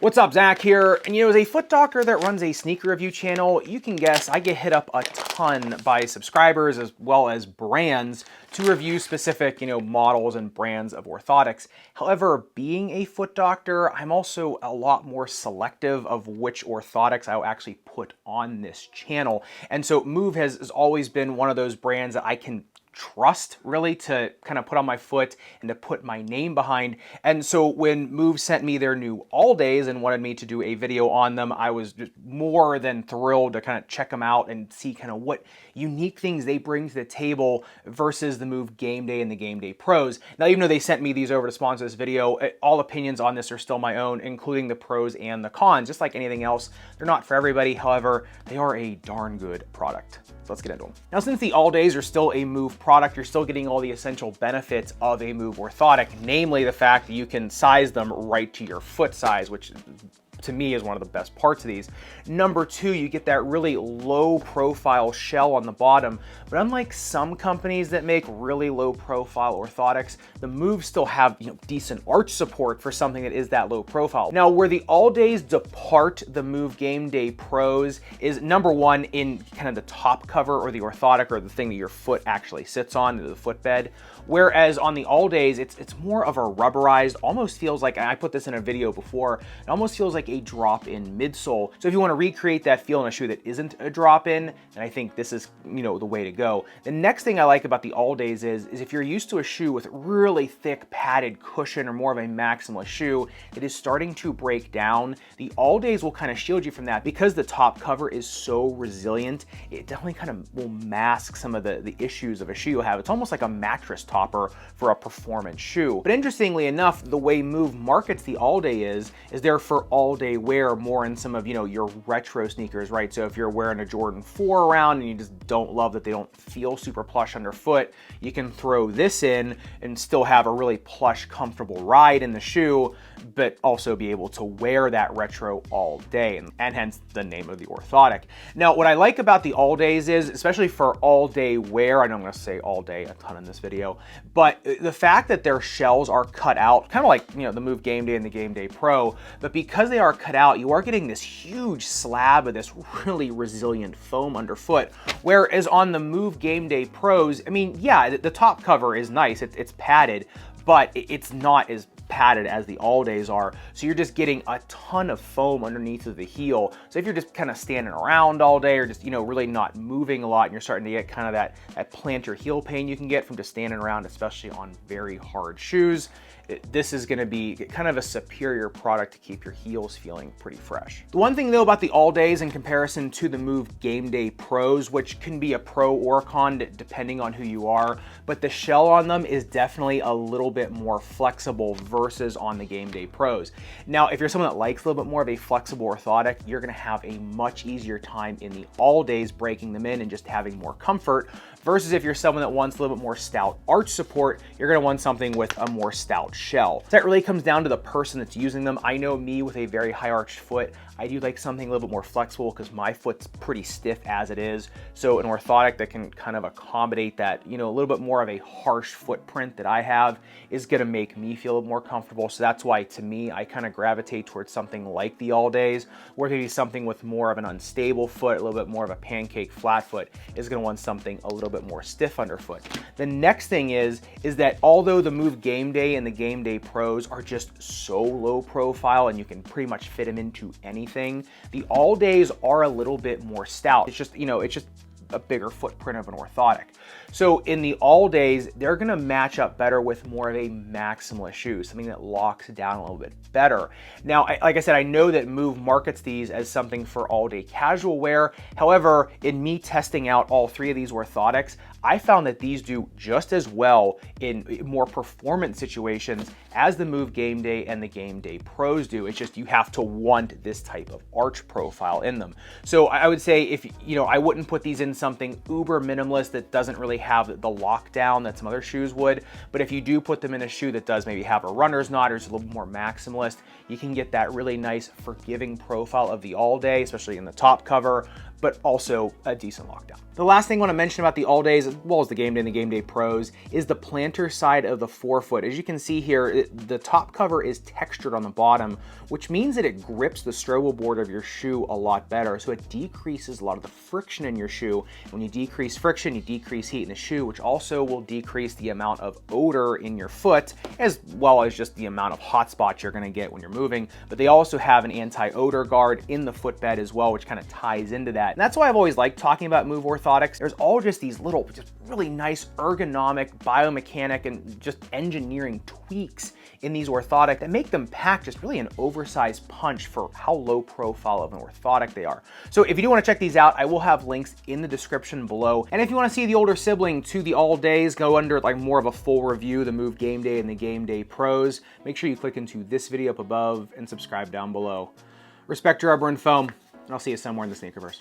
What's up, Zach here. And as a foot doctor that runs a sneaker review channel, you can guess I get hit up a ton by subscribers as well as brands to review specific, models and brands of orthotics. However, being a foot doctor, I'm also a lot more selective of which orthotics I will actually put on this channel. And so Move has always been one of those brands that I can trust really to kind of put on my foot and to put my name behind. And so when Move sent me their new All Days and wanted me to do a video on them, I was just more than thrilled to kind of check them out and see kind of what unique things they bring to the table versus the Move Game Day and the Game Day Pros. Now, even though they sent me these over to sponsor this video, all opinions on this are still my own, including the pros and the cons. Just like anything else, they're not for everybody. However, they are a darn good product. So let's get into them. Now, since the All Days are still a Move product, you're still getting all the essential benefits of a Move orthotic, namely the fact that you can size them right to your foot size, which to me is one of the best parts of these. Number two, you get that really low profile shell on the bottom, but unlike some companies that make really low profile orthotics, the Moves still have decent arch support for something that is that low profile. Now, where the All Days depart the Move Game Day Pros is number one in kind of the top cover or the orthotic or the thing that your foot actually sits on, the footbed. Whereas on the All Days, it's more of a rubberized, almost feels like, I put this in a video before, it almost feels like a drop-in midsole. So if you want to recreate that feel in a shoe that isn't a drop-in, then I think this is, the way to go. The next thing I like about the All Days is if you're used to a shoe with really thick padded cushion or more of a maximalist shoe that is starting to break down, the All Days will kind of shield you from that. Because the top cover is so resilient, it definitely kind of will mask some of the issues of a shoe you'll have. It's almost like a mattress topper for a performance shoe. But interestingly enough, the way Move markets the All Day is they're for all day wear more in some of, your retro sneakers, right? So if you're wearing a Jordan 4 around and you just don't love that they don't feel super plush underfoot, you can throw this in and still have a really plush, comfortable ride in the shoe, but also be able to wear that retro all day, and hence the name of the orthotic. Now, what I like about the All Days is, especially for all day wear, I know I'm gonna say all day a ton in this video, but the fact that their shells are cut out, kind of like, the Move Game Day and the Game Day Pro, but because they are cut out, you are getting this huge slab of this really resilient foam underfoot, whereas on the Move Game Day Pros, yeah, the top cover is nice, it's padded, but it's not as padded as the All Days are. So you're just getting a ton of foam underneath of the heel. So if you're just kind of standing around all day or just, really not moving a lot and you're starting to get kind of that plantar heel pain you can get from just standing around, especially on very hard shoes, this is going to be kind of a superior product to keep your heels feeling pretty fresh. The one thing though about the All Days in comparison to the Move Game Day Pros, which can be a pro or a con depending on who you are, but the shell on them is definitely a little bit more flexible versus on the Game Day Pros. Now, if you're someone that likes a little bit more of a flexible orthotic, you're going to have a much easier time in the All Days breaking them in and just having more comfort, versus if you're someone that wants a little bit more stout arch support, you're going to want something with a more stout shell. So that really comes down to the person that's using them. I know me with a very high arched foot, I do like something a little bit more flexible because my foot's pretty stiff as it is. So an orthotic that can kind of accommodate that, a little bit more of a harsh footprint that I have is going to make me feel more comfortable. So that's why, to me, I kind of gravitate towards something like the All Days, or maybe something with more of an unstable foot, a little bit more of a pancake flat foot is going to want something a little bit more stiff underfoot. The next thing is that although the Move Game Day and the Game Day Pros are just so low profile and you can pretty much fit them into anything, the All Days are a little bit more stout. It's just, it's just a bigger footprint of an orthotic. So in the All Days, they're gonna match up better with more of a maximalist shoe, something that locks down a little bit better. Now, like I said, I know that Move markets these as something for all day casual wear. However, in me testing out all three of these orthotics, I found that these do just as well in more performance situations as the Move Game Day and the Game Day Pros do. It's just you have to want this type of arch profile in them. So I would say if, I wouldn't put these in something uber minimalist that doesn't really have the lockdown that some other shoes would. But if you do put them in a shoe that does maybe have a runner's knot or is a little more maximalist, you can get that really nice forgiving profile of the All Day, especially in the top cover, but also a decent lockdown. The last thing I want to mention about the All Days, as well as the Game Day and the Game Day Pros, is the planter side of the forefoot. As you can see here, the top cover is textured on the bottom, which means that it grips the strobel board of your shoe a lot better, so it decreases a lot of the friction in your shoe. When you decrease friction, you decrease heat in the shoe, which also will decrease the amount of odor in your foot, as well as just the amount of hot spots you're going to get when you're moving. But they also have an anti-odor guard in the footbed as well, which kind of ties into that. And that's why I've always liked talking about Move Orthotics. There's all just these little, just really nice ergonomic, biomechanic, and just engineering tweaks in these orthotic that make them pack just really an oversized punch for how low profile of an orthotic they are. So if you do want to check these out, I will have links in the description below. And if you want to see the older sibling to the All Days, go under like more of a full review, the Move Game Day and the Game Day Pros, make sure you click into this video up above and subscribe down below. Respect your rubber and foam, and I'll see you somewhere in the sneakerverse.